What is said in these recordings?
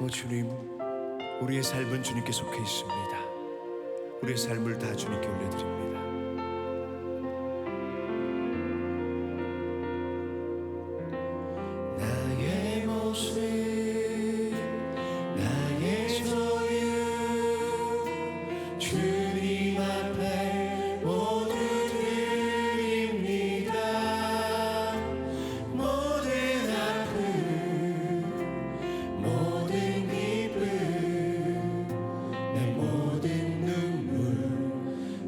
오 주님, 우리의 삶은 주님께 속해 있습니다. 우리의 삶을 다 주님께 올려드립니다. 나의 모습, 나의 소유, 주님 앞에 모두 드립니다. 모든 아픔, 모든 기쁨, 내 모든 눈물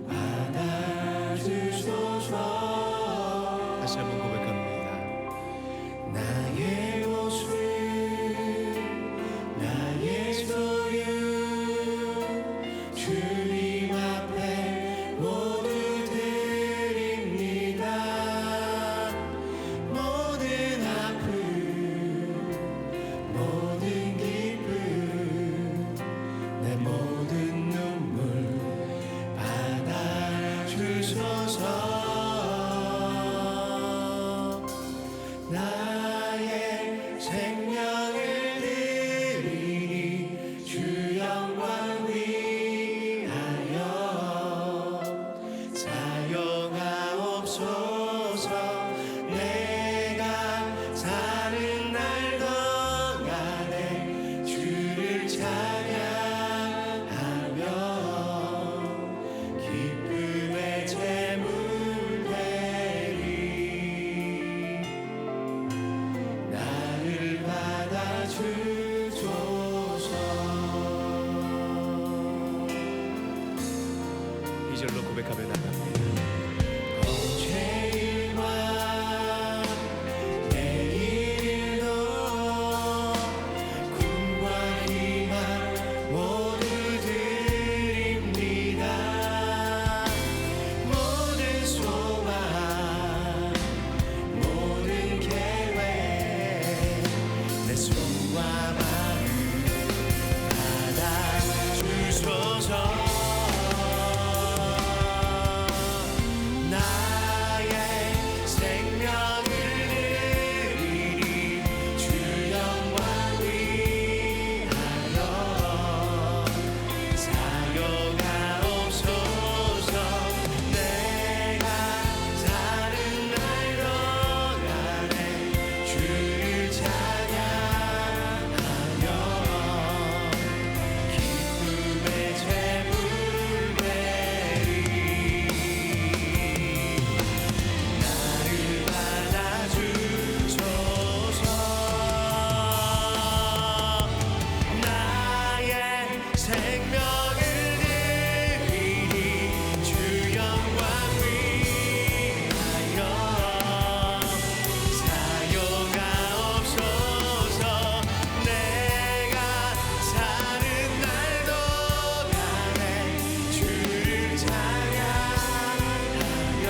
받아주소서. 다시 한번 고백합니다. 나의 모습, 나의 소유, 주님 앞에 모두 드립니다. 모든 아픔, 모든 기쁨, 내 모든 눈물 받아주소서. 나의 생명을 드리니 주 영광 위하여 사용하옵소서. 내가 사는 날 동안에 주를 찬양하며 기쁨의 제물 되리. 나를 받아주소서. 이 절로 고백하며 나갑니다. 어제 일과 내일도 꿈과 희망 모두 드립니다. 모든 소망, 모든 계획, 내 손과 마음 받아주소서. 나의 생명을 드리니 주 영광 위하여 사용하옵소서. 내가 사는 날 동안에 주를 찬양하며 기쁨의 제물 되리. 나를 받아주소서. 나의 생명을 드리니 주 영광 위하여 사용하옵소서. 내가 사는 날 동안에 주를 찬양하며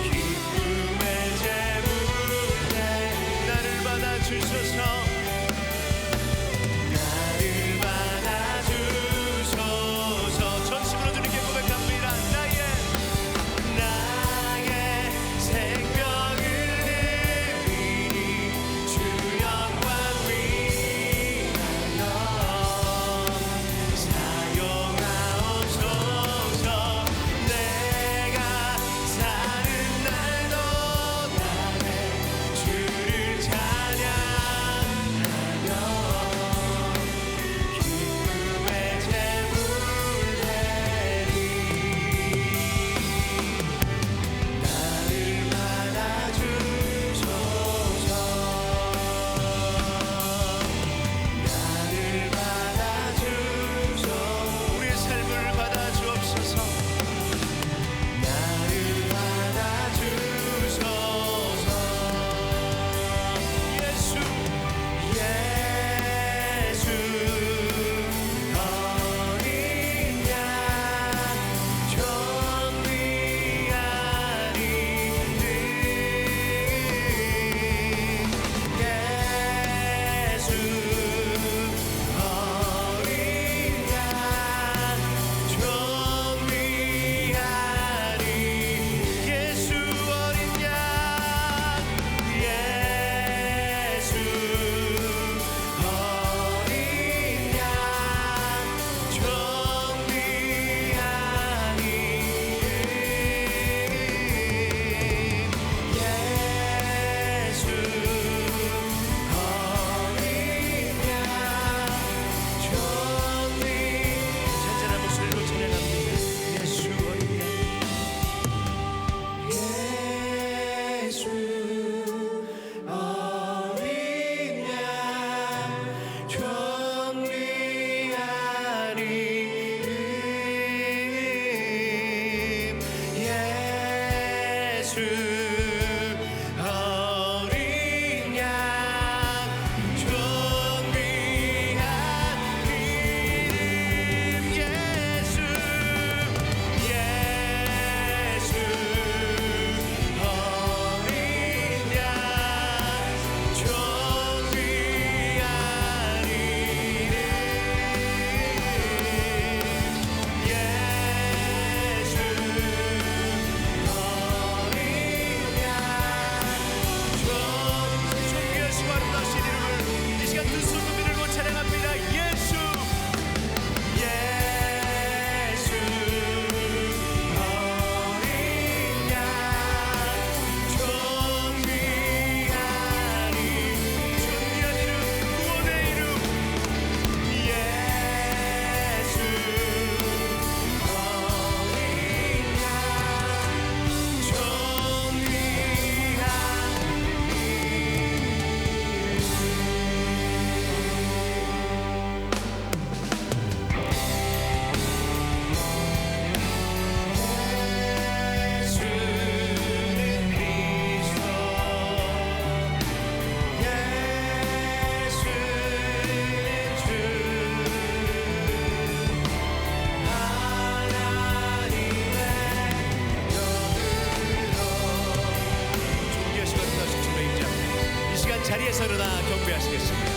기쁨의 제물에 나를 받아주소서. 나를 받아주소서. 전심으로 주님께 고백합니다. 나의 생명을 드리니 주 영광 위하여 사용하옵소서. 내가 사는 날 동안에 주를 찬양하며 자리에서 일어나 경배하시겠습니다.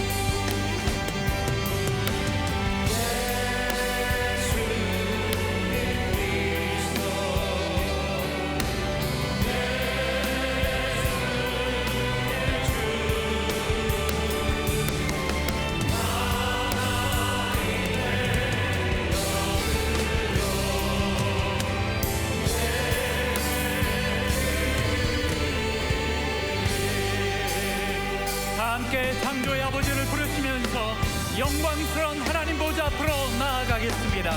함께 창조의 아버지를 부르시면서 영광스러운 하나님 보좌 앞으로 나아가겠습니다.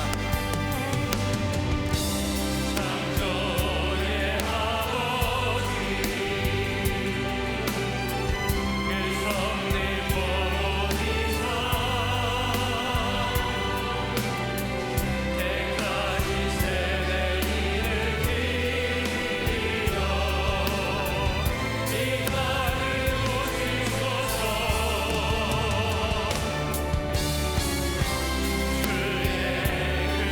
창조의 아버지 그 섭리 보리사 때까지 세대 일으키리라 이 땅을 고치소서 주의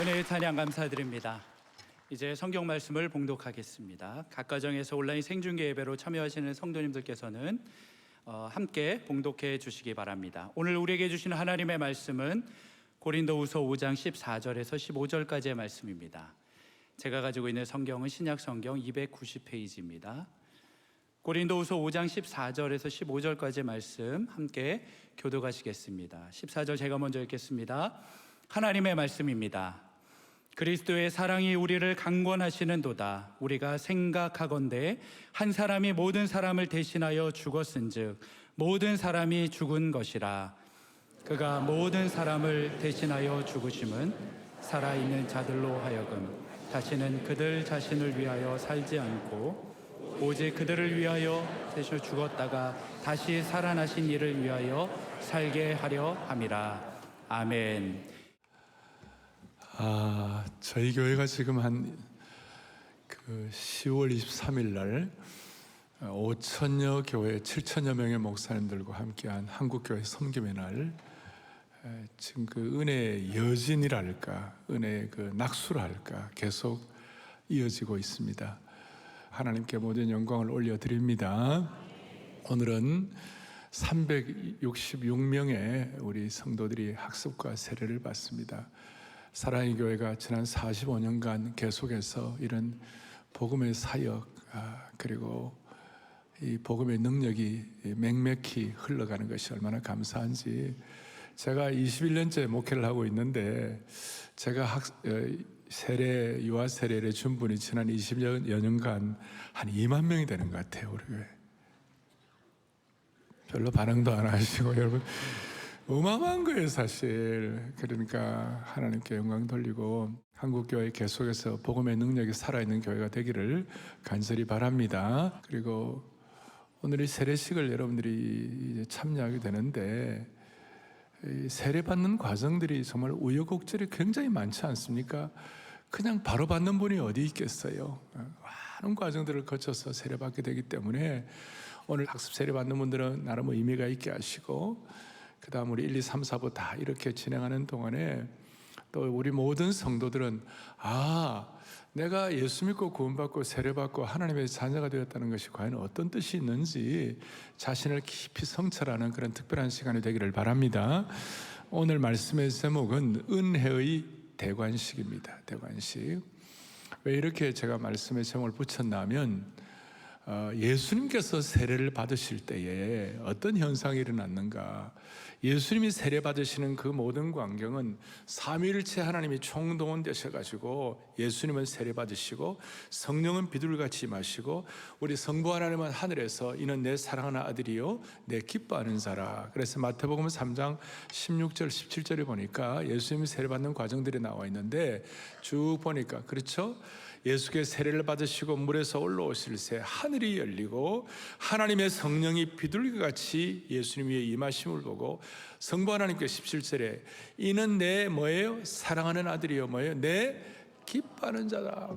은혜의 찬양 감사드립니다. 이제 성경 말씀을 봉독하겠습니다. 각 가정에서 온라인 생중계 예배로 참여하시는 성도님들께서는 함께 봉독해 주시기 바랍니다. 오늘 우리에게 주시는 하나님의 말씀은 고린도후서 5장 14절에서 15절까지의 말씀입니다. 제가 가지고 있는 성경은 신약 성경 290페이지입니다. 고린도후서 5장 14절에서 15절까지의 말씀 함께 교독하시겠습니다. 14절 제가 먼저 읽겠습니다. 하나님의 말씀입니다. 그리스도의 사랑이 우리를 강권하시는도다. 우리가 생각하건대 한 사람이 모든 사람을 대신하여 죽었은즉 모든 사람이 죽은 것이라. 그가 모든 사람을 대신하여 죽으심은 살아있는 자들로 하여금 다시는 그들 자신을 위하여 살지 않고 오직 그들을 위하여 대신 죽었다가 다시 살아나신 이를 위하여 살게 하려 함이라. 아멘. 저희 교회가 지금 한 10월 23일 날 5천여 교회 7천여 명의 목사님들과 함께한 한국교회 섬김의 날, 지금 그 은혜의 여진이랄까, 은혜의 그 낙수랄까 계속 이어지고 있습니다. 하나님께 모든 영광을 올려드립니다. 오늘은 366명의 우리 성도들이 학습과 세례를 받습니다. 사랑의 교회가 지난 45년간 계속해서 이런 복음의 사역, 그리고 이 복음의 능력이 맹맥히 흘러가는 것이 얼마나 감사한지. 제가 21년째 목회를 하고 있는데 제가 세례, 유아 세례를 준 분이 지난 20여 년간 한 2만 명이 되는 것 같아요. 우리 교회 별로 반응도 안 하시고, 여러분 어마어마한 거예요 사실. 그러니까 하나님께 영광 돌리고 한국교회 계속해서 복음의 능력이 살아있는 교회가 되기를 간절히 바랍니다. 그리고 오늘 이 세례식을 여러분들이 이제 참여하게 되는데, 이 세례받는 과정들이 정말 우여곡절이 굉장히 많지 않습니까? 그냥 바로 받는 분이 어디 있겠어요. 많은 과정들을 거쳐서 세례받게 되기 때문에 오늘 학습 세례받는 분들은 나름 의미가 있게 하시고, 그 다음 우리 1, 2, 3, 4부 다 이렇게 진행하는 동안에 또 우리 모든 성도들은 내가 예수 믿고 구원받고 세례받고 하나님의 자녀가 되었다는 것이 과연 어떤 뜻이 있는지 자신을 깊이 성찰하는 그런 특별한 시간이 되기를 바랍니다. 오늘 말씀의 제목은 은혜의 대관식입니다. 대관식. 왜 이렇게 제가 말씀의 제목을 붙였냐면, 예수님께서 세례를 받으실 때에 어떤 현상이 일어났는가. 예수님이 세례 받으시는 그 모든 광경은 삼위일체 하나님이 총동원 되셔가지고 예수님은 세례 받으시고 성령은 비둘기같이 임하시고 우리 성부 하나님은 하늘에서 이는 내 사랑하는 아들이요 내 기뻐하는 자라. 그래서 마태복음 3장 16절 17절에 보니까 예수님이 세례 받는 과정들이 나와 있는데, 쭉 보니까 그렇죠? 예수께서 세례를 받으시고 물에서 올라오실 새 하늘이 열리고 하나님의 성령이 비둘기같이 예수님 위에 임하심을 보고 성부 하나님께 17절에 이는 내 뭐예요? 사랑하는 아들이요 뭐예요? 내 기뻐하는 자다.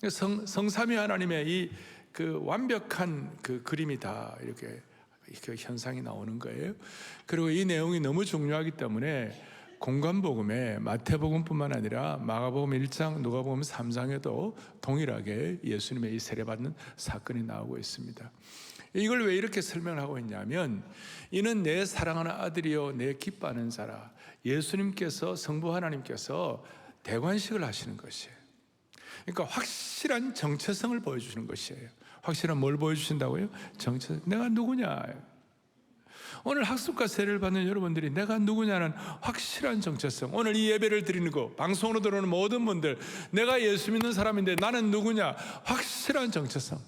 성삼위 하나님의 이 그 완벽한 그 그림이 다 이렇게 그 현상이 나오는 거예요. 그리고 이 내용이 너무 중요하기 때문에 공관복음에 마태복음뿐만 아니라 마가복음 1장, 누가복음 3장에도 동일하게 예수님의 이 세례받는 사건이 나오고 있습니다. 이걸 왜 이렇게 설명하고 있냐면, 이는 내 사랑하는 아들이요 내 기뻐하는 자라. 예수님께서, 성부 하나님께서 대관식을 하시는 것이에요. 그러니까 확실한 정체성을 보여주시는 것이에요. 확실한 뭘 보여주신다고요? 정체성. 내가 누구냐. 오늘 학습과 세례를 받는 여러분들이 내가 누구냐는 확실한 정체성. 오늘 이 예배를 드리는 거, 방송으로 들어오는 모든 분들, 내가 예수 믿는 사람인데 나는 누구냐? 확실한 정체성.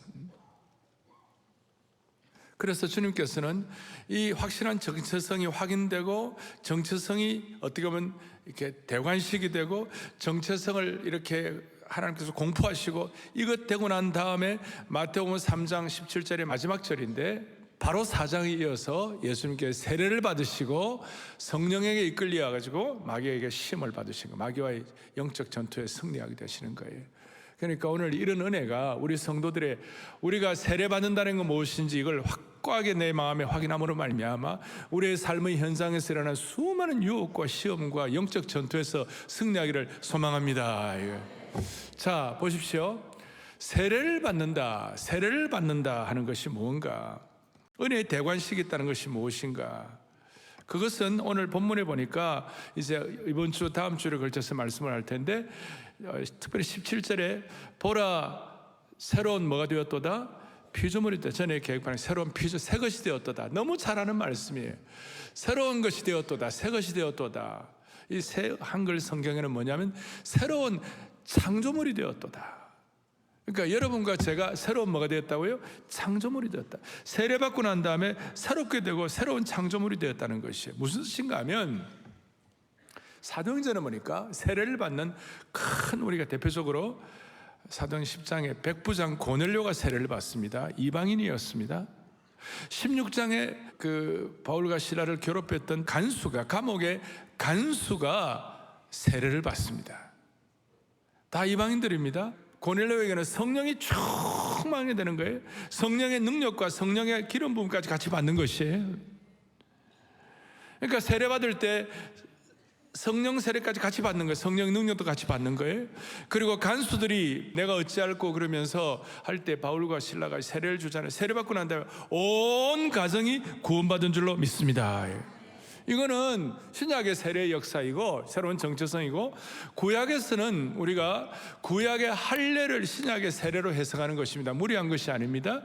그래서 주님께서는 이 확실한 정체성이 확인되고, 정체성이 어떻게 보면 이렇게 대관식이 되고, 정체성을 이렇게 하나님께서 공포하시고, 이것 되고 난 다음에 마태복음 3장 17절의 마지막 절인데, 바로 4장에 이어서 예수님께 세례를 받으시고 성령에게 이끌려 가지고 마귀에게 시험을 받으신 거예요. 마귀와의 영적 전투에 승리하게 되시는 거예요. 그러니까 오늘 이런 은혜가 우리 성도들의, 우리가 세례 받는다는 건 무엇인지 이걸 확 확고하게 내 마음에 확인함으로 말미암아 우리의 삶의 현장에서 일어나는 수많은 유혹과 시험과 영적 전투에서 승리하기를 소망합니다. 자, 보십시오. 세례를 받는다 하는 것이 무언가? 은혜의 대관식이 있다는 것이 무엇인가? 그것은 오늘 본문에 보니까 이제 이번 주 다음 주를 걸쳐서 말씀을 할 텐데, 특별히 17절에 보라 새로운 뭐가 되었도다? 피조물이 되었다. 전에 계획판에 새로운 피조, 새 것이 되었도다. 너무 잘하는 말씀이에요. 새로운 것이 되었도다. 새 것이 되었도다. 이 새 한글 성경에는 뭐냐면 새로운 창조물이 되었도다. 그러니까 여러분과 제가 새로운 뭐가 되었다고요? 창조물이 되었다. 세례받고 난 다음에 새롭게 되고 새로운 창조물이 되었다는 것이에요. 무슨 뜻인가 하면 사도행전에 보니까 세례를 받는 큰, 우리가 대표적으로 사도행 10장에 백부장 고넬료가 세례를 받습니다. 이방인이었습니다. 16장에 그 바울과 시라를 괴롭혔던 간수가, 감옥의 간수가 세례를 받습니다. 다 이방인들입니다. 고넬료에게는 성령이 충만하게 되는 거예요. 성령의 능력과 성령의 기름 부음까지 같이 받는 것이에요. 그러니까 세례 받을 때 성령 세례까지 같이 받는 거예요. 성령 능력도 같이 받는 거예요. 그리고 간수들이 내가 어찌할꼬 그러면서 할 때 바울과 실라가 세례를 주잖아요. 세례 받고 난 다음에 온 가정이 구원받은 줄로 믿습니다. 이거는 신약의 세례의 역사이고 새로운 정체성이고, 구약에서는 우리가 구약의 할례를 신약의 세례로 해석하는 것입니다. 무리한 것이 아닙니다.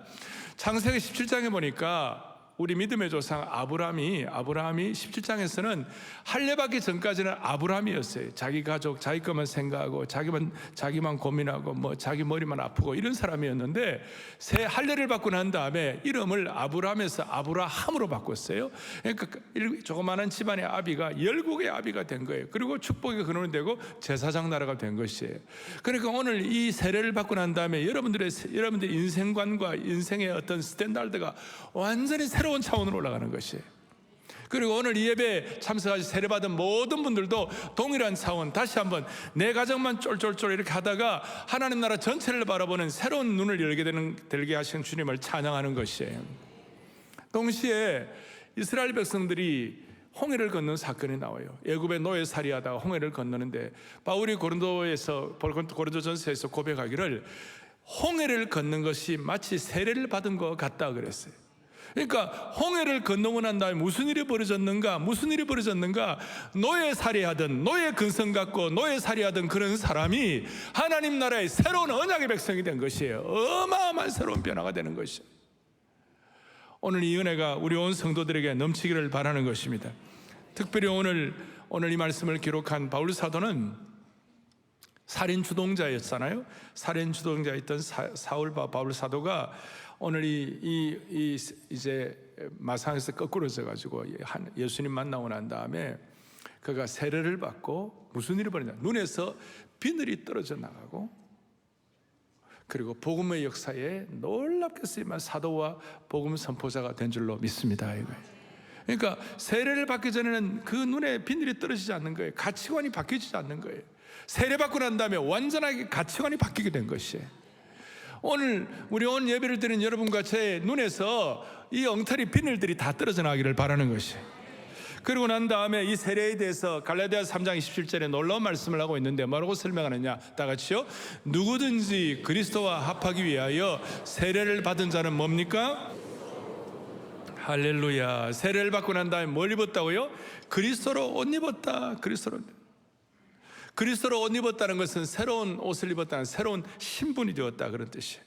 창세기 17장에 보니까 우리 믿음의 조상 아브라함이 17장에서는 할례 받기 전까지는 아브라함이었어요. 자기 가족, 자기 것만 생각하고 자기만 고민하고 뭐 자기 머리만 아프고 이런 사람이었는데, 새 할례를 받고 난 다음에 이름을 아브라함에서 아브라함으로 바꿨어요. 그러니까 조그마한 집안의 아비가 열국의 아비가 된 거예요. 그리고 축복의 근원이 되고 제사장 나라가 된 것이에요. 그러니까 오늘 이 세례를 받고 난 다음에 여러분들의 인생관과 인생의 어떤 스탠다드가 완전히 새로운 차원으로 올라가는 것이에요. 그리고 오늘 이 예배에 참석하셔서 세례받은 모든 분들도 동일한 차원, 다시 한번 내 가정만 쫄쫄쫄 이렇게 하다가 하나님 나라 전체를 바라보는 새로운 눈을 들게 하신 주님을 찬양하는 것이에요. 동시에 이스라엘 백성들이 홍해를 건너는 사건이 나와요. 애굽의 노예살이하다가 홍해를 건너는데 바울이 고린도전서에서 고백하기를 홍해를 걷는 것이 마치 세례를 받은 것 같다 그랬어요. 그러니까 홍해를 건너고 난 다음에 무슨 일이 벌어졌는가? 노예살이하던, 노예 근성 갖고 노예살이하던 그런 사람이 하나님 나라의 새로운 언약의 백성이 된 것이에요. 어마어마한 새로운 변화가 되는 것이에요. 오늘 이 은혜가 우리 온 성도들에게 넘치기를 바라는 것입니다. 특별히 오늘 이 말씀을 기록한 바울 사도는 살인 주동자였잖아요. 살인 주동자였던 바울 사도가 오늘 이제 마상에서 거꾸로져 가지고 예수님 만나고 난 다음에 그가 세례를 받고 무슨 일이 벌어졌냐? 눈에서 비늘이 떨어져 나가고, 그리고 복음의 역사에 놀랍게 쓰임한 사도와 복음 선포자가 된 줄로 믿습니다. 그러니까 세례를 받기 전에는 그 눈에 비늘이 떨어지지 않는 거예요. 가치관이 바뀌지 않는 거예요. 세례 받고 난 다음에 완전하게 가치관이 바뀌게 된 것이에요. 오늘 우리 온 예배를 드리는 여러분과 제 눈에서 이 엉터리 비늘들이 다 떨어져 나가기를 바라는 것이에요. 그리고 난 다음에 이 세례에 대해서 갈라디아서 3장 27절에 놀라운 말씀을 하고 있는데 뭐라고 설명하느냐? 다 같이요. 누구든지 그리스도와 합하기 위하여 세례를 받은 자는 뭡니까? 할렐루야. 세례를 받고 난 다음에 뭘 입었다고요? 그리스도로 옷 입었다. 그리스도로 옷 입었다는 것은 새로운 옷을 입었다는, 새로운 신분이 되었다, 그런 뜻이에요.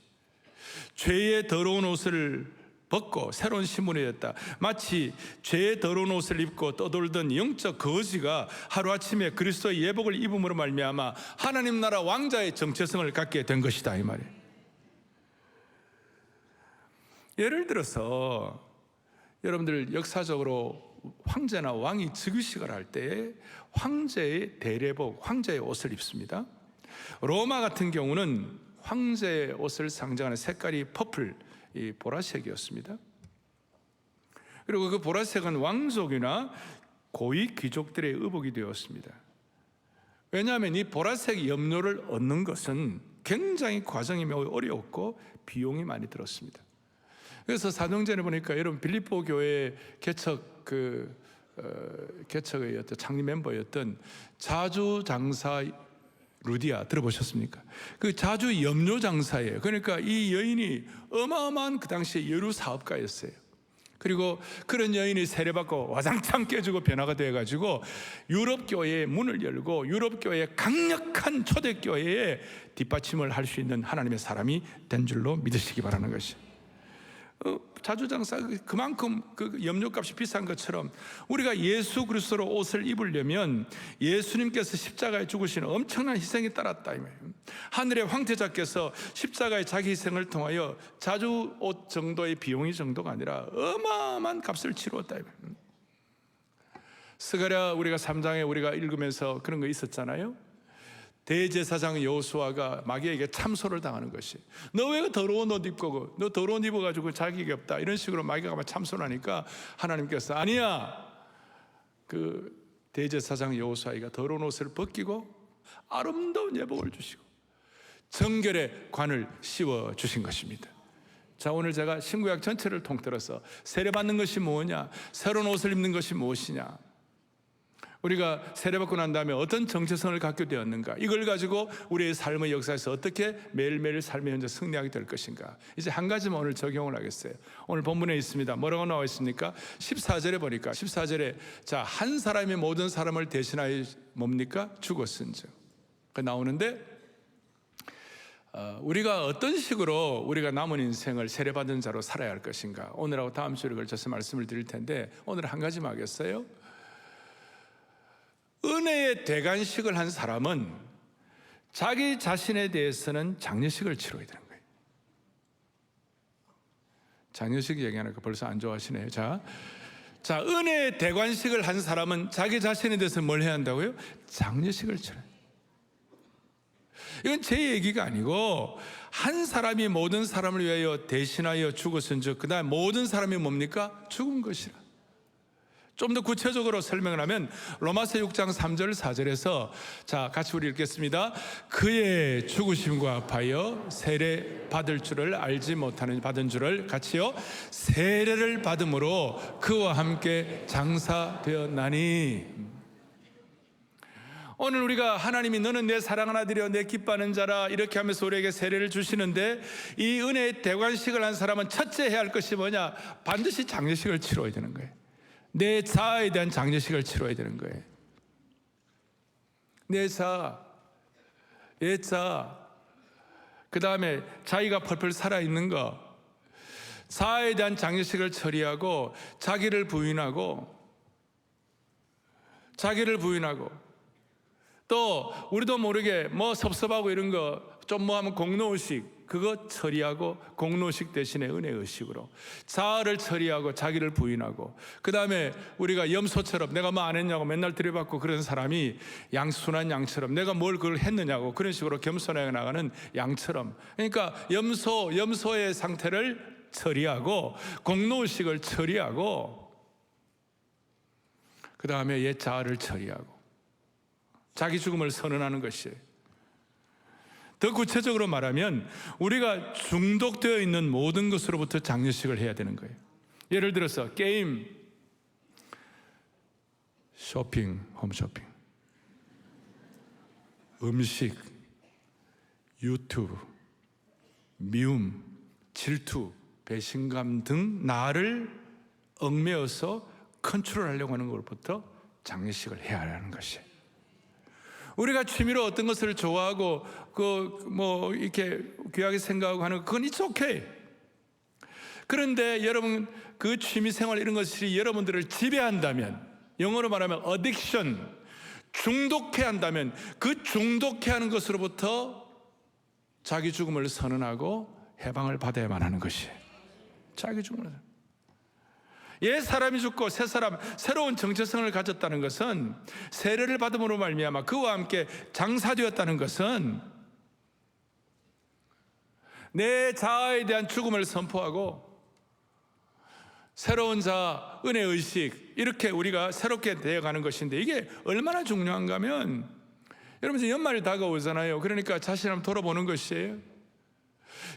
죄의 더러운 옷을 벗고 새로운 신분이 되었다. 마치 죄의 더러운 옷을 입고 떠돌던 영적 거지가 하루아침에 그리스도의 예복을 입음으로 말미암아 하나님 나라 왕자의 정체성을 갖게 된 것이다, 이 말이에요. 예를 들어서 여러분들 역사적으로 황제나 왕이 즉위식을 할 때 황제의 대례복, 황제의 옷을 입습니다. 로마 같은 경우는 황제의 옷을 상징하는 색깔이 퍼플, 이 보라색이었습니다. 그리고 그 보라색은 왕족이나 고위 귀족들의 의복이 되었습니다. 왜냐하면 이 보라색 염료를 얻는 것은 굉장히 과정이 매우 어려웠고 비용이 많이 들었습니다. 그래서 사도행전에 보니까 여러분 빌립보 교회 개척의 어떤 창립 멤버였던 자주 장사 루디아 들어보셨습니까? 그 자주 염료 장사예요. 그러니까 이 여인이 어마어마한 그 당시에 여류 사업가였어요. 그리고 그런 여인이 세례받고 와장창 깨지고 변화가 되어가지고 유럽 교회의 문을 열고 유럽 교회의 강력한 초대교회에 뒷받침을 할 수 있는 하나님의 사람이 된 줄로 믿으시기 바라는 것이에요. 자주장사 그만큼 그 염료값이 비싼 것처럼 우리가 예수 그리스도로 옷을 입으려면 예수님께서 십자가에 죽으시는 엄청난 희생이 따랐다 이 말이에요. 하늘의 황태자께서 십자가의 자기 희생을 통하여 자주 옷 정도의 비용이 정도가 아니라 어마어마한 값을 치루었다 이 말이에요. 스가랴 우리가 3장에 우리가 읽으면서 그런 거 있었잖아요. 대제사장 여호수아가 마귀에게 참소를 당하는 것이, 너 왜 더러운 옷 입고 너 더러운 옷 입어가지고 자격이 없다 이런 식으로 마귀가 막 참소를 하니까 하나님께서 아니야, 그 대제사장 여호수아가 더러운 옷을 벗기고 아름다운 예복을 주시고 정결의 관을 씌워 주신 것입니다. 자, 오늘 제가 신구약 전체를 통틀어서 세례받는 것이 뭐냐, 새로운 옷을 입는 것이 무엇이냐, 우리가 세례받고 난 다음에 어떤 정체성을 갖게 되었는가, 이걸 가지고 우리의 삶의 역사에서 어떻게 매일매일 삶의 현재 승리하게 될 것인가, 이제 한 가지만 오늘 적용을 하겠어요. 오늘 본문에 있습니다. 뭐라고 나와 있습니까? 14절에 보니까 14절에 자, 한 사람이 모든 사람을 대신하여 뭡니까? 죽었은즉 나오는데 우리가 어떤 식으로 우리가 남은 인생을 세례받은 자로 살아야 할 것인가, 오늘하고 다음 주에 걸쳐서 말씀을 드릴 텐데 오늘 한 가지만 하겠어요. 은혜의 대관식을 한 사람은 자기 자신에 대해서는 장례식을 치러야 되는 거예요. 장례식 얘기하니까 벌써 안 좋아하시네요. 자, 은혜의 대관식을 한 사람은 자기 자신에 대해서 뭘 해야 한다고요? 장례식을 치러요. 이건 제 얘기가 아니고 한 사람이 모든 사람을 위하여 대신하여 죽었은즉 그 다음 모든 사람이 뭡니까? 죽은 것이라. 좀 더 구체적으로 설명을 하면 로마서 6장 3절 4절에서 자, 같이 우리 읽겠습니다. 그의 죽으심과 합하여 세례 받을 줄을 알지 못하는 받은 줄을 같이요 세례를 받음으로 그와 함께 장사되었나니. 오늘 우리가 하나님이 너는 내 사랑하는 아들이여 내 기뻐하는 자라 이렇게 하면서 우리에게 세례를 주시는데 이 은혜의 대관식을 한 사람은 첫째 해야 할 것이 뭐냐? 반드시 장례식을 치러야 되는 거예요. 내 자아에 대한 장례식을 치러야 되는 거예요. 내 자아, 내 자아, 그 다음에 자기가 펄펄 살아있는 거, 자아에 대한 장례식을 처리하고 자기를 부인하고 또 우리도 모르게 뭐 섭섭하고 이런 거 좀 뭐 하면 공로의식 그거 처리하고 공로의식 대신에 은혜의식으로 자아를 처리하고 자기를 부인하고 그 다음에 우리가 염소처럼 내가 뭐 안 했냐고 맨날 들여받고 그런 사람이 순한 양처럼 내가 뭘 그걸 했느냐고 그런 식으로 겸손하게 나가는 양처럼, 그러니까 염소의 상태를 처리하고 공로의식을 처리하고 그 다음에 옛 자아를 처리하고 자기 죽음을 선언하는 것이에요. 더 구체적으로 말하면 우리가 중독되어 있는 모든 것으로부터 장례식을 해야 되는 거예요. 예를 들어서 게임, 쇼핑, 홈쇼핑, 음식, 유튜브, 미움, 질투, 배신감 등 나를 얽매어서 컨트롤하려고 하는 것부터 장례식을 해야 하는 것이에요. 우리가 취미로 어떤 것을 좋아하고 뭐 이렇게 귀하게 생각하고 하는 그건 it's okay. 그런데 여러분 그 취미 생활 이런 것이 여러분들을 지배한다면, 영어로 말하면 addiction, 중독해 한다면 그 중독해 하는 것으로부터 자기 죽음을 선언하고 해방을 받아야만 하는 것이에요. 자기 죽음을. 옛 사람이 죽고 새 사람, 새로운 정체성을 가졌다는 것은, 세례를 받음으로 말미암아 그와 함께 장사되었다는 것은 내 자아에 대한 죽음을 선포하고 새로운 자아, 은혜의식, 이렇게 우리가 새롭게 되어가는 것인데, 이게 얼마나 중요한가 하면, 여러분 이제 연말이 다가오잖아요. 그러니까 자신을 한번 돌아보는 것이에요.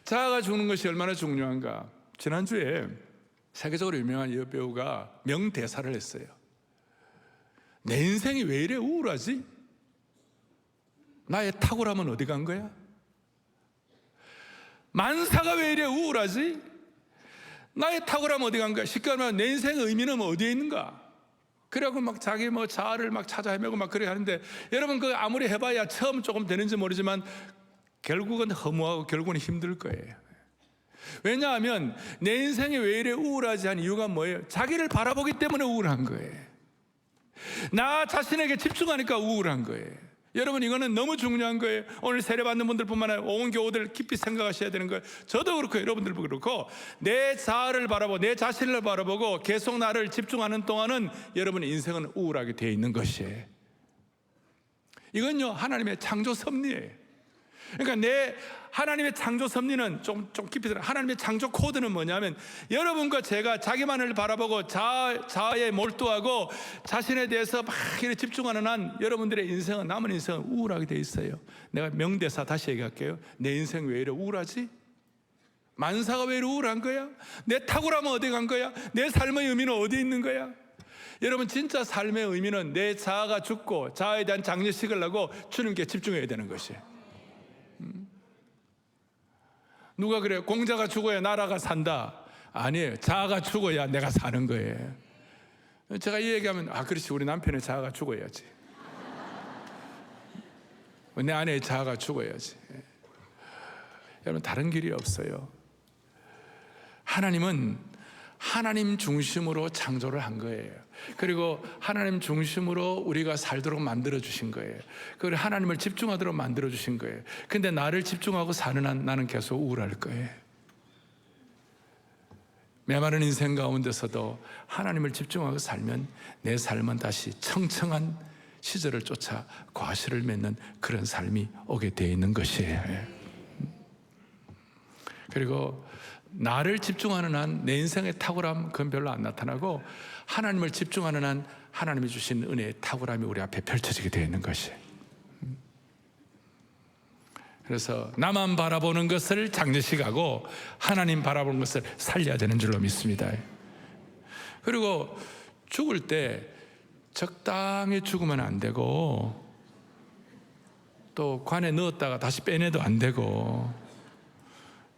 자아가 죽는 것이 얼마나 중요한가. 지난주에 세계적으로 유명한 여배우가 명대사를 했어요. 내 인생이 왜 이래 우울하지? 나의 탁월함은 어디 간 거야? 만사가 왜 이래 우울하지? 나의 탁월함은 어디 간 거야? 쉽게 말하면 내 인생의 의미는 어디에 있는가? 그래갖고 막 자기 자아를 막 찾아 헤매고 막 그래 하는데, 여러분 그 아무리 해봐야 처음 조금 되는지 모르지만 결국은 허무하고 결국은 힘들 거예요. 왜냐하면 내 인생이 왜 이래 우울하지 한 이유가 뭐예요? 자기를 바라보기 때문에 우울한 거예요. 나 자신에게 집중하니까 우울한 거예요. 여러분 이거는 너무 중요한 거예요. 오늘 세례받는 분들뿐만 아니라 온 교우들 깊이 생각하셔야 되는 거예요. 저도 그렇고 여러분들도 그렇고, 내 자아를 바라보고 내 자신을 바라보고 계속 나를 집중하는 동안은 여러분의 인생은 우울하게 되어 있는 것이에요. 이건요 하나님의 창조 섭리예요. 그러니까 하나님의 창조 섭리는 좀 깊이 들어요. 하나님의 창조 코드는 뭐냐면, 여러분과 제가 자기만을 바라보고 자아에 몰두하고 자신에 대해서 막 이렇게 집중하는 한 여러분들의 인생은, 남은 인생은 우울하게 돼 있어요. 내가 명대사 다시 얘기할게요. 내 인생 왜 이래 우울하지? 만사가 왜 이래 우울한 거야? 내 탁월함은 어디 간 거야? 내 삶의 의미는 어디 있는 거야? 여러분 진짜 삶의 의미는 내 자아가 죽고 자아에 대한 장례식을 하고 주님께 집중해야 되는 것이에요. 누가 그래요? 공자가 죽어야 나라가 산다. 아니에요. 자아가 죽어야 내가 사는 거예요. 제가 이 얘기하면 그렇지, 우리 남편의 자아가 죽어야지, 내 아내의 자아가 죽어야지. 여러분 다른 길이 없어요. 하나님은 하나님 중심으로 창조를 한 거예요. 그리고 하나님 중심으로 우리가 살도록 만들어 주신 거예요. 그리고 하나님을 집중하도록 만들어 주신 거예요. 근데 나를 집중하고 사는 한 나는 계속 우울할 거예요. 메마른 인생 가운데서도 하나님을 집중하고 살면 내 삶은 다시 청청한 시절을 쫓아 과실을 맺는 그런 삶이 오게 되어 있는 것이에요. 그리고 나를 집중하는 한 내 인생의 탁월함 그건 별로 안 나타나고, 하나님을 집중하는 한 하나님이 주신 은혜의 탁월함이 우리 앞에 펼쳐지게 되어 있는 것이에요. 그래서 나만 바라보는 것을 장례식하고 하나님 바라보는 것을 살려야 되는 줄로 믿습니다. 그리고 죽을 때 적당히 죽으면 안 되고, 또 관에 넣었다가 다시 빼내도 안 되고,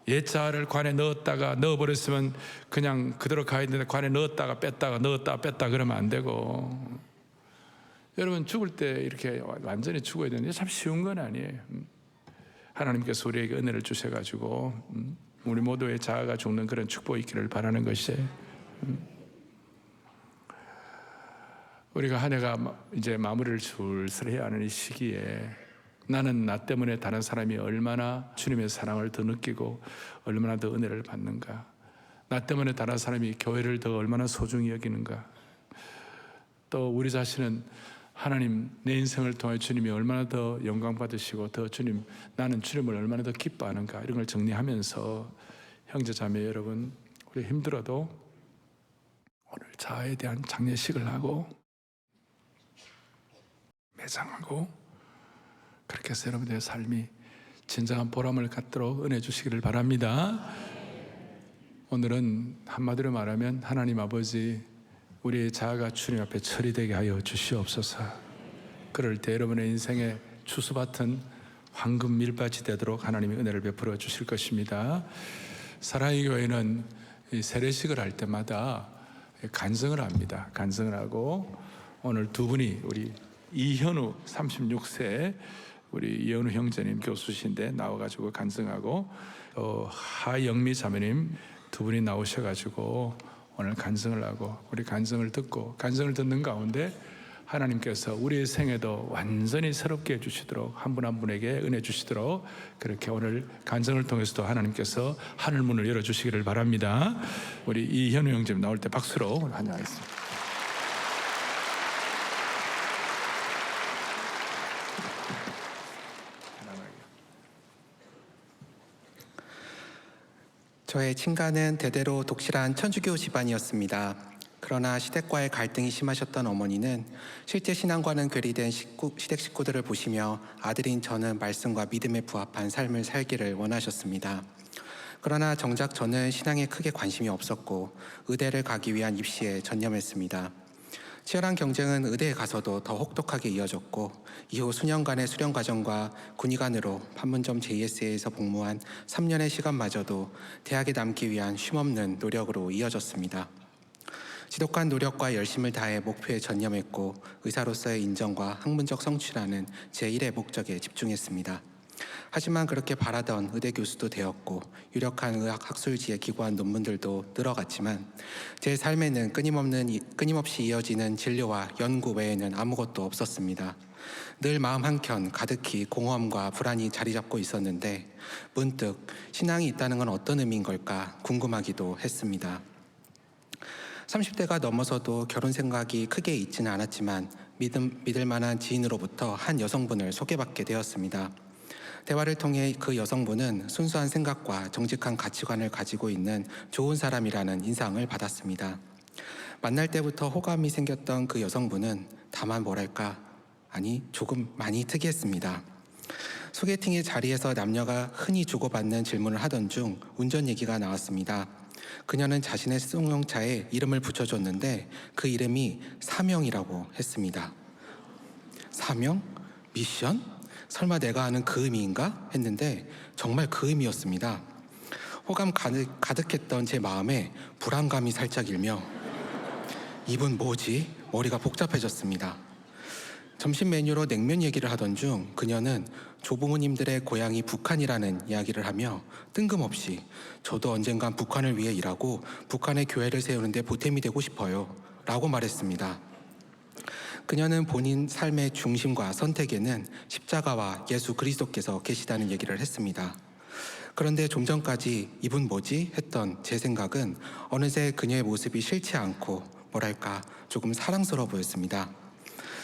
옛 자아를 관에 넣어버렸으면 그냥 그대로 가야 되는데 관에 넣었다가 뺐다가 그러면 안 되고, 여러분 죽을 때 이렇게 완전히 죽어야 되는데 참 쉬운 건 아니에요. 하나님께서 우리에게 은혜를 주셔가지고 우리 모두의 자아가 죽는 그런 축복이 있기를 바라는 것이에요. 우리가 한 해가 이제 마무리를 슬슬 해야 하는 이 시기에, 나는 나 때문에 다른 사람이 얼마나 주님의 사랑을 더 느끼고 얼마나 더 은혜를 받는가, 나 때문에 다른 사람이 교회를 더 얼마나 소중히 여기는가, 또 우리 자신은 하나님 내 인생을 통해 주님이 얼마나 더 영광 받으시고 더 나는 주님을 얼마나 더 기뻐하는가, 이런 걸 정리하면서 형제 자매 여러분, 우리 힘들어도 오늘 자아에 대한 장례식을 하고 매장하고, 그렇게 해서 여러분들의 삶이 진정한 보람을 갖도록 은혜 주시기를 바랍니다. 오늘은 한마디로 말하면 하나님 아버지, 우리의 자아가 주님 앞에 처리되게 하여 주시옵소서. 그럴 때 여러분의 인생의 추수밭은 황금 밀밭이 되도록 하나님이 은혜를 베풀어 주실 것입니다. 사랑의 교회는 이 세례식을 할 때마다 간증을 합니다. 간증을 하고, 오늘 두 분이 우리 이현우 36세 우리 이현우 형제님 교수신데 나와가지고 간증하고, 하영미 자매님 두 분이 나오셔가지고 오늘 간증을 하고, 우리 간증을 듣고, 간증을 듣는 가운데 하나님께서 우리의 생애도 완전히 새롭게 해주시도록, 한 분 한 분에게 은혜 주시도록, 그렇게 오늘 간증을 통해서도 하나님께서 하늘문을 열어주시기를 바랍니다. 우리 이현우 형제님 나올 때 박수로 환영하겠습니다. 저의 친가는 대대로 독실한 천주교 집안이었습니다. 그러나 시댁과의 갈등이 심하셨던 어머니는 실제 신앙과는 괴리된 시댁 식구들을 보시며 아들인 저는 말씀과 믿음에 부합한 삶을 살기를 원하셨습니다. 그러나 정작 저는 신앙에 크게 관심이 없었고 의대를 가기 위한 입시에 전념했습니다. 치열한 경쟁은 의대에 가서도 더 혹독하게 이어졌고 이후 수년간의 수련 과정과 군의관으로 판문점 JSA에서 복무한 3년의 시간마저도 대학에 남기 위한 쉼없는 노력으로 이어졌습니다. 지독한 노력과 열심을 다해 목표에 전념했고 의사로서의 인정과 학문적 성취라는 제1의 목적에 집중했습니다. 하지만 그렇게 바라던 의대 교수도 되었고 유력한 의학 학술지에 기고한 논문들도 늘어갔지만 제 삶에는 끊임없이 이어지는 진료와 연구 외에는 아무것도 없었습니다. 늘 마음 한켠 가득히 공허함과 불안이 자리 잡고 있었는데 문득 신앙이 있다는 건 어떤 의미인 걸까 궁금하기도 했습니다. 30대가 넘어서도 결혼 생각이 크게 있지는 않았지만 믿을 만한 지인으로부터 한 여성분을 소개받게 되었습니다. 대화를 통해 그 여성분은 순수한 생각과 정직한 가치관을 가지고 있는 좋은 사람이라는 인상을 받았습니다. 만날 때부터 호감이 생겼던 그 여성분은 다만 조금 많이 특이했습니다. 소개팅의 자리에서 남녀가 흔히 주고받는 질문을 하던 중 운전 얘기가 나왔습니다. 그녀는 자신의 승용차에 이름을 붙여줬는데 그 이름이 사명이라고 했습니다. 사명? 미션? 설마 내가 아는 그 의미인가? 했는데 정말 그 의미였습니다. 호감 가득했던 제 마음에 불안감이 살짝 일며 이분 뭐지? 머리가 복잡해졌습니다. 점심 메뉴로 냉면 얘기를 하던 중 그녀는 조부모님들의 고향이 북한이라는 이야기를 하며 뜬금없이 저도 언젠간 북한을 위해 일하고 북한의 교회를 세우는 데 보탬이 되고 싶어요 라고 말했습니다. 그녀는 본인 삶의 중심과 선택에는 십자가와 예수 그리스도께서 계시다는 얘기를 했습니다. 그런데 좀 전까지 이분 뭐지? 했던 제 생각은 어느새 그녀의 모습이 싫지 않고 조금 사랑스러워 보였습니다.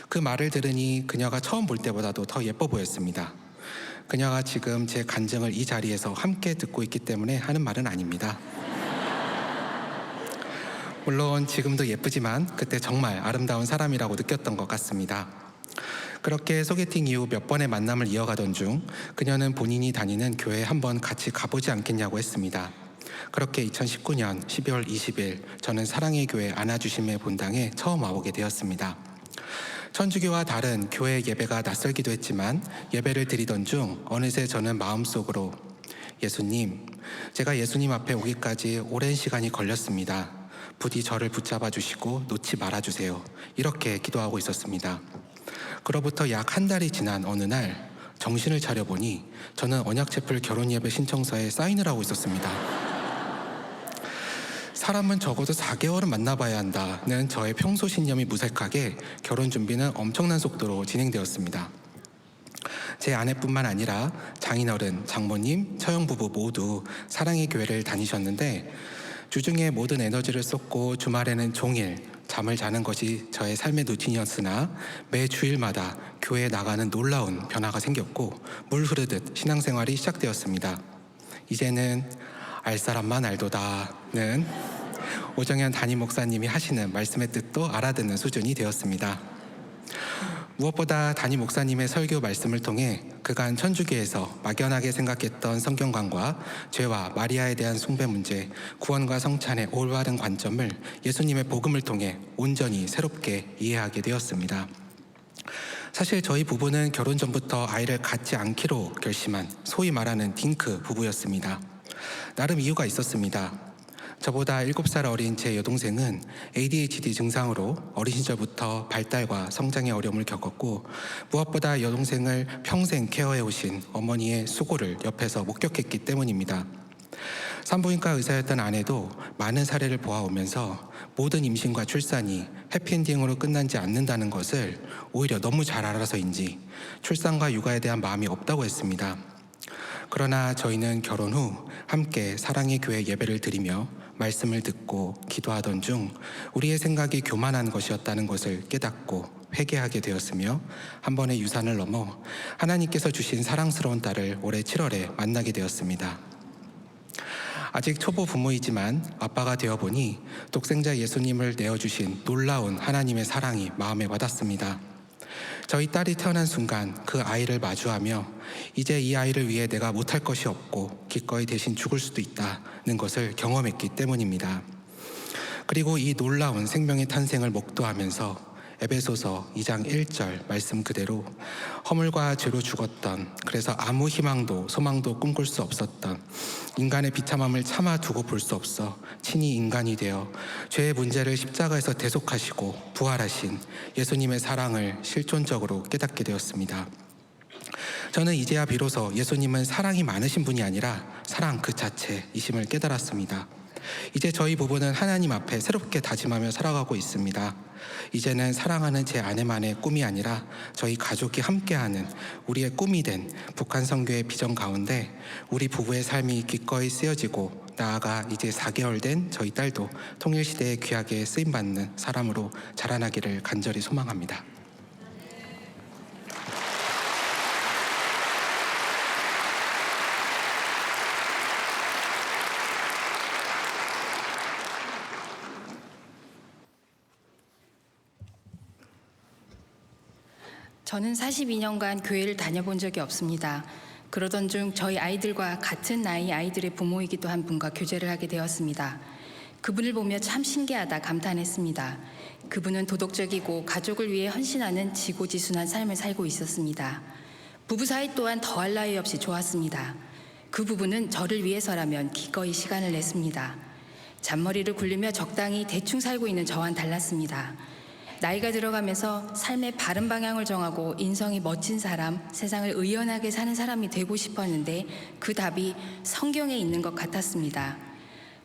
그 말을 들으니 그녀가 처음 볼 때보다도 더 예뻐 보였습니다. 그녀가 지금 제 간증을 이 자리에서 함께 듣고 있기 때문에 하는 말은 아닙니다. 물론 지금도 예쁘지만 그때 정말 아름다운 사람이라고 느꼈던 것 같습니다. 그렇게 소개팅 이후 몇 번의 만남을 이어가던 중 그녀는 본인이 다니는 교회에 한번 같이 가보지 않겠냐고 했습니다. 그렇게 2019년 12월 20일 저는 사랑의 교회 안아주심의 본당에 처음 와보게 되었습니다. 천주교와 다른 교회 예배가 낯설기도 했지만 예배를 드리던 중 어느새 저는 마음속으로 예수님, 제가 예수님 앞에 오기까지 오랜 시간이 걸렸습니다. 부디 저를 붙잡아 주시고 놓지 말아 주세요. 이렇게 기도하고 있었습니다. 그로부터 약 한 달이 지난 어느 날 정신을 차려보니 저는 언약채플 결혼예배 신청서에 사인을 하고 있었습니다. 사람은 적어도 4개월은 만나봐야 한다는 저의 평소 신념이 무색하게 결혼 준비는 엄청난 속도로 진행되었습니다. 제 아내뿐만 아니라 장인어른, 장모님, 처형부부 모두 사랑의 교회를 다니셨는데 주중에 모든 에너지를 쏟고 주말에는 종일 잠을 자는 것이 저의 삶의 루틴이었으나 매 주일마다 교회에 나가는 놀라운 변화가 생겼고 물 흐르듯 신앙생활이 시작되었습니다. 이제는 알 사람만 알도다는 오정현 담임 목사님이 하시는 말씀의 뜻도 알아듣는 수준이 되었습니다. 무엇보다 담임 목사님의 설교 말씀을 통해 그간 천주교에서 막연하게 생각했던 성경관과 죄와 마리아에 대한 숭배 문제, 구원과 성찬의 올바른 관점을 예수님의 복음을 통해 온전히 새롭게 이해하게 되었습니다. 사실 저희 부부는 결혼 전부터 아이를 갖지 않기로 결심한 소위 말하는 딩크 부부였습니다. 나름 이유가 있었습니다. 저보다 7살 어린 제 여동생은 ADHD 증상으로 어린 시절부터 발달과 성장의 어려움을 겪었고 무엇보다 여동생을 평생 케어해 오신 어머니의 수고를 옆에서 목격했기 때문입니다. 산부인과 의사였던 아내도 많은 사례를 보아오면서 모든 임신과 출산이 해피엔딩으로 끝나지 않는다는 것을 오히려 너무 잘 알아서인지 출산과 육아에 대한 마음이 없다고 했습니다. 그러나 저희는 결혼 후 함께 사랑의 교회 예배를 드리며 말씀을 듣고 기도하던 중 우리의 생각이 교만한 것이었다는 것을 깨닫고 회개하게 되었으며 한 번의 유산을 넘어 하나님께서 주신 사랑스러운 딸을 올해 7월에 만나게 되었습니다. 아직 초보 부모이지만 아빠가 되어보니 독생자 예수님을 내어주신 놀라운 하나님의 사랑이 마음에 와닿습니다. 저희 딸이 태어난 순간 그 아이를 마주하며 이제 이 아이를 위해 내가 못할 것이 없고 기꺼이 대신 죽을 수도 있다는 것을 경험했기 때문입니다. 그리고 이 놀라운 생명의 탄생을 목도하면서 에베소서 2장 1절 말씀 그대로 허물과 죄로 죽었던, 그래서 아무 희망도 소망도 꿈꿀 수 없었던 인간의 비참함을 참아두고 볼 수 없어 친히 인간이 되어 죄의 문제를 십자가에서 대속하시고 부활하신 예수님의 사랑을 실존적으로 깨닫게 되었습니다. 저는 이제야 비로소 예수님은 사랑이 많으신 분이 아니라 사랑 그 자체이심을 깨달았습니다. 이제 저희 부부는 하나님 앞에 새롭게 다짐하며 살아가고 있습니다. 이제는 사랑하는 제 아내만의 꿈이 아니라 저희 가족이 함께하는 우리의 꿈이 된 북한 선교의 비전 가운데 우리 부부의 삶이 기꺼이 쓰여지고, 나아가 이제 4개월 된 저희 딸도 통일시대에 귀하게 쓰임받는 사람으로 자라나기를 간절히 소망합니다. 저는 42년간 교회를 다녀본 적이 없습니다. 그러던 중 저희 아이들과 같은 나이 아이들의 부모이기도 한 분과 교제를 하게 되었습니다. 그분을 보며 참 신기하다 감탄했습니다. 그분은 도덕적이고 가족을 위해 헌신하는 지고지순한 삶을 살고 있었습니다. 부부 사이 또한 더할 나위 없이 좋았습니다. 그 부부는 저를 위해서라면 기꺼이 시간을 냈습니다. 잔머리를 굴리며 적당히 대충 살고 있는 저와는 달랐습니다. 나이가 들어가면서 삶의 바른 방향을 정하고 인성이 멋진 사람, 세상을 의연하게 사는 사람이 되고 싶었는데 그 답이 성경에 있는 것 같았습니다.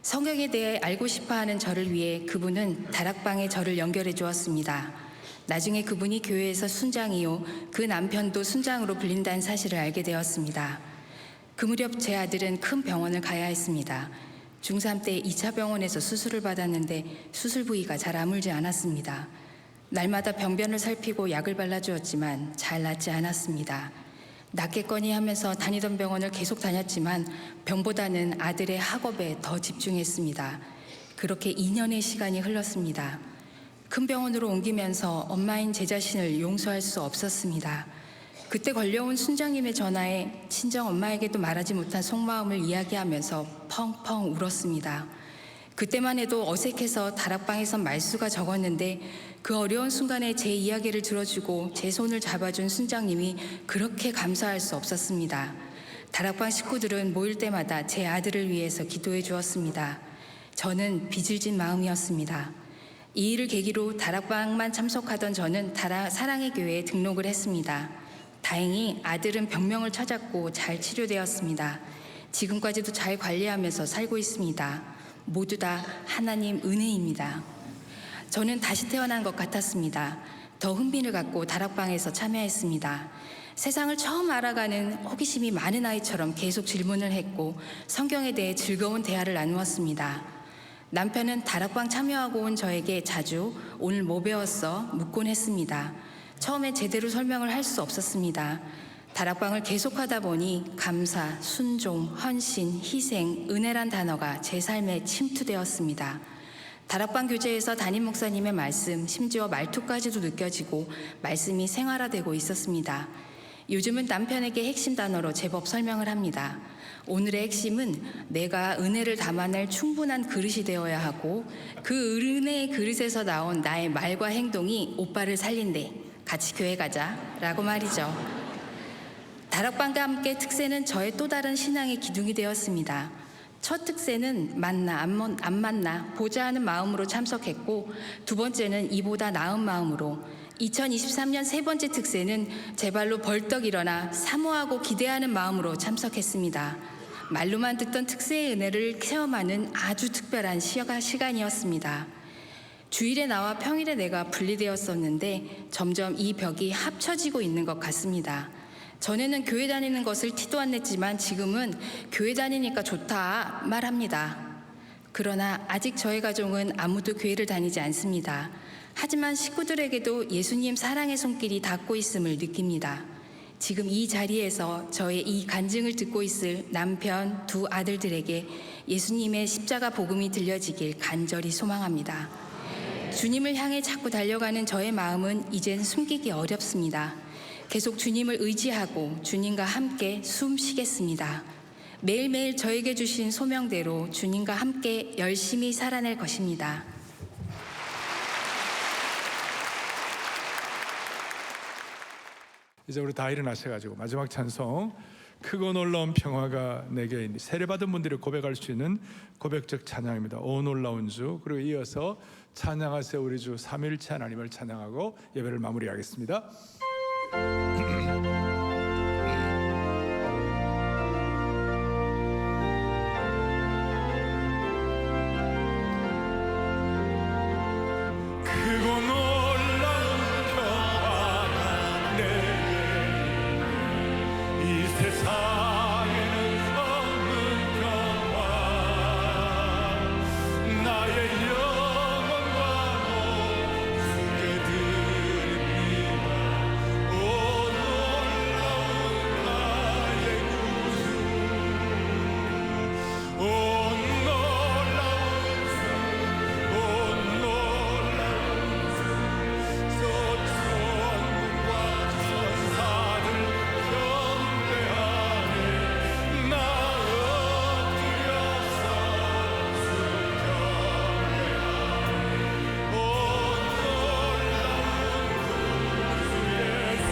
성경에 대해 알고 싶어하는 저를 위해 그분은 다락방에 저를 연결해 주었습니다. 나중에 그분이 교회에서 순장이요, 그 남편도 순장으로 불린다는 사실을 알게 되었습니다. 그 무렵 제 아들은 큰 병원을 가야 했습니다. 중3 때 2차 병원에서 수술을 받았는데 수술 부위가 잘 아물지 않았습니다. 날마다 병변을 살피고 약을 발라주었지만 잘 낫지 않았습니다. 낫겠거니 하면서 다니던 병원을 계속 다녔지만 병보다는 아들의 학업에 더 집중했습니다. 그렇게 2년의 시간이 흘렀습니다. 큰 병원으로 옮기면서 엄마인 제 자신을 용서할 수 없었습니다. 그때 걸려온 순장님의 전화에 친정 엄마에게도 말하지 못한 속마음을 이야기하면서 펑펑 울었습니다. 그때만 해도 어색해서 다락방에선 말수가 적었는데 그 어려운 순간에 제 이야기를 들어주고 제 손을 잡아준 순장님이 그렇게 감사할 수 없었습니다. 다락방 식구들은 모일 때마다 제 아들을 위해서 기도해 주었습니다. 저는 빚을 진 마음이었습니다. 이 일을 계기로 다락방만 참석하던 저는 사랑의 교회에 등록을 했습니다. 다행히 아들은 병명을 찾았고 잘 치료되었습니다. 지금까지도 잘 관리하면서 살고 있습니다. 모두 다 하나님 은혜입니다. 저는 다시 태어난 것 같았습니다. 더 흥미를 갖고 다락방에서 참여했습니다. 세상을 처음 알아가는 호기심이 많은 아이처럼 계속 질문을 했고 성경에 대해 즐거운 대화를 나누었습니다. 남편은 다락방 참여하고 온 저에게 자주 오늘 뭐 배웠어? 묻곤 했습니다. 처음엔 제대로 설명을 할 수 없었습니다. 다락방을 계속하다 보니 감사, 순종, 헌신, 희생, 은혜란 단어가 제 삶에 침투되었습니다. 다락방 교제에서 담임 목사님의 말씀, 심지어 말투까지도 느껴지고 말씀이 생활화되고 있었습니다. 요즘은 남편에게 핵심 단어로 제법 설명을 합니다. 오늘의 핵심은 내가 은혜를 담아낼 충분한 그릇이 되어야 하고 그 은혜의 그릇에서 나온 나의 말과 행동이 오빠를 살린대. 같이 교회 가자 라고 말이죠. 다락방과 함께 특세는 저의 또 다른 신앙의 기둥이 되었습니다. 첫 특세는 만나 안 만나 보자 하는 마음으로 참석했고 두 번째는 이보다 나은 마음으로 2023년 세 번째 특세는 제 발로 벌떡 일어나 사모하고 기대하는 마음으로 참석했습니다. 말로만 듣던 특세의 은혜를 체험하는 아주 특별한 시간이었습니다. 주일에 나와 평일에 내가 분리되었었는데 점점 이 벽이 합쳐지고 있는 것 같습니다. 전에는 교회 다니는 것을 티도 안 냈지만 지금은 교회 다니니까 좋다 말합니다. 그러나 아직 저의 가족은 아무도 교회를 다니지 않습니다. 하지만 식구들에게도 예수님 사랑의 손길이 닿고 있음을 느낍니다. 지금 이 자리에서 저의 이 간증을 듣고 있을 남편, 두 아들들에게 예수님의 십자가 복음이 들려지길 간절히 소망합니다. 주님을 향해 자꾸 달려가는 저의 마음은 이젠 숨기기 어렵습니다. 계속 주님을 의지하고 주님과 함께 숨 쉬겠습니다. 매일매일 저에게 주신 소명대로 주님과 함께 열심히 살아낼 것입니다. 이제 우리 다 일어나셔가지고 마지막 찬송 크고 놀라운 평화가 내게 있니 세례받은 분들이 고백할 수 있는 고백적 찬양입니다. 오 놀라운 주. 그리고 이어서 찬양하세요 우리 주 삼위일체 하나님을 찬양하고 예배를 마무리하겠습니다. 크고 놀라운 평화가 내게 이 세상에는 없는 평화 나의 영혼과 주께 드립니다 오 놀라운 나의 구주 오 놀라운 주 오 놀라운 저 천국과 천사들 경배하네 나 엎드려서 주 경배하네 오 놀라운 주 예수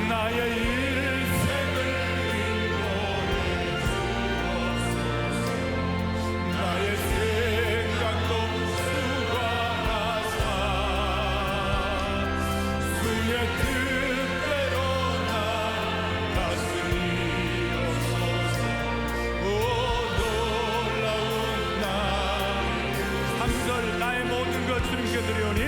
나의 일생을 인도해 주옵소서 나의 생각도 수반하사 주의 뜻대로 나 다스리옵소서 오 놀라운 나의 3절 나의 모든 것 주님께 드리오니